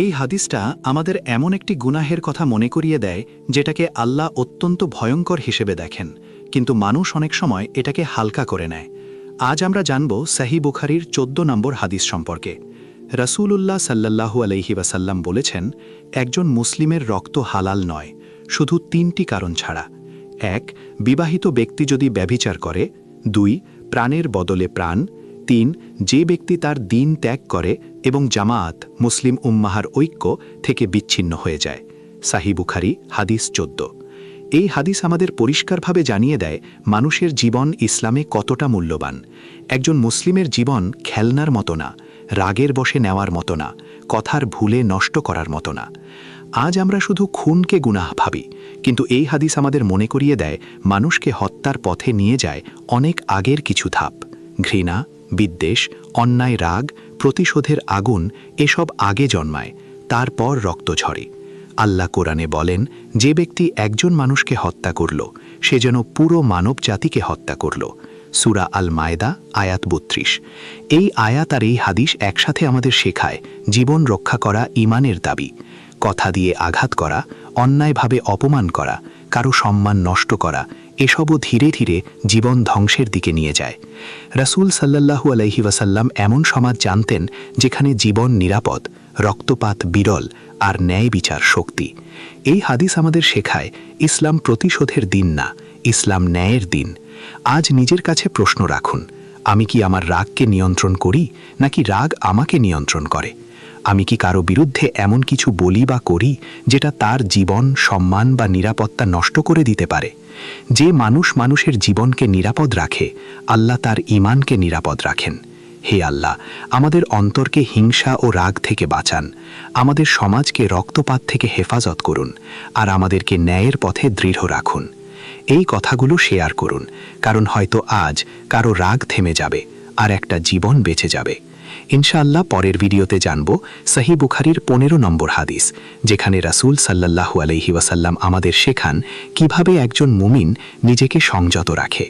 এই হাদিসটা আমাদের এমন একটি গুনাহের কথা মনে করিয়ে দেয় যেটাকে আল্লাহ অত্যন্ত ভয়ঙ্কর হিসেবে দেখেন, কিন্তু মানুষ অনেক সময় এটাকে হালকা করে নেয়। আজ আমরা জানব সহিহ বুখারীর ১৪ নম্বর হাদিস সম্পর্কে। রাসূলুল্লাহ সাল্লাল্লাহু আলাইহি ওয়াসাল্লাম বলেছেন, একজন মুসলিমের রক্ত হালাল নয় শুধু ৩টি কারণ ছাড়া। ১. বিবাহিত ব্যক্তি যদি ব্যভিচার করে। ২. প্রাণের বদলে প্রাণ। ৩. যে ব্যক্তি তার দিন ত্যাগ করে এবং জামায়াত মুসলিম উম্মাহার ঐক্য থেকে বিচ্ছিন্ন হয়ে যায়। সহিহ বুখারী হাদিস ১৪। এই হাদিস আমাদের পরিষ্কারভাবে জানিয়ে দেয় মানুষের জীবন ইসলামে কতটা মূল্যবান। একজন মুসলিমের জীবন খেলনার মতো না, রাগের বশে নেওয়ার মতো না, কথার ভুলে নষ্ট করার মতো না। আজ আমরা শুধু খুনকে গুনাহ ভাবি, কিন্তু এই হাদিস আমাদের মনে করিয়ে দেয় মানুষকে হত্যার পথে নিয়ে যায় অনেক আগের কিছু ধাপ। ঘৃণা, বিদ্বেষ, অন্যায়, রাগ, প্রতিশোধের আগুন এসব আগে জন্মায়, তারপর রক্ত ঝরে। আল্লাহ কোরআনে বলেন, যে ব্যক্তি একজন মানুষকে হত্যা করল সে যেন পুরো মানব জাতিকে হত্যা করল। সূরা আল মায়দা আয়াত ৩২। এই আয়াত আর এই হাদিস একসাথে আমাদের শেখায় জীবন রক্ষা করা ঈমানের দাবি। কথা দিয়ে আঘাত করা, অন্যায়ভাবে অপমান করা, কারো সম্মান নষ্ট করা, এসবও ধীরে ধীরে জীবন ধ্বংসের দিকে নিয়ে যায়। রাসূল সাল্লাল্লাহু আলাইহি ওয়াসাল্লাম এমন সমাজ জানতেন যেখানে জীবন নিরাপদ, রক্তপাত বিরল আর ন্যায় বিচার শক্তি। এই হাদিস আমাদের শেখায় ইসলাম প্রতিশোধের দিন না, ইসলাম ন্যায়ের দিন। আজ নিজের কাছে প্রশ্ন রাখুন, আমি কি আমার রাগকে নিয়ন্ত্রণ করি নাকি রাগ আমাকে নিয়ন্ত্রণ করে? আমি কি কারো বিরুদ্ধে এমন কিছু বলি বা করি যেটা তার জীবন, সম্মান বা নিরাপত্তা নষ্ট করে দিতে পারে? যে মানুষ মানুষের জীবনকে নিরাপদ রাখে, আল্লাহ তার ঈমানকে নিরাপদ রাখেন। হে আল্লাহ, আমাদের অন্তরকে হিংসা ও রাগ থেকে বাঁচান, আমাদের সমাজকে রক্তপাত থেকে হেফাজত করুন, আর আমাদেরকে ন্যায়ের পথে দৃঢ় রাখুন। এই কথাগুলো শেয়ার করুন, কারণ হয়তো আজ কারো রাগ থেমে যাবে আর একটা জীবন বেঁচে যাবে। ইনশাআল্লাহ পরের ভিডিওতে জানব সহিহ বুখারীর ১৫ নম্বর হাদিস, যেখানে রাসূল সাল্লাল্লাহু আলাইহি ওয়াসাল্লাম আমাদের শেখান কিভাবে একজন মুমিন নিজেকে সংযত রাখে।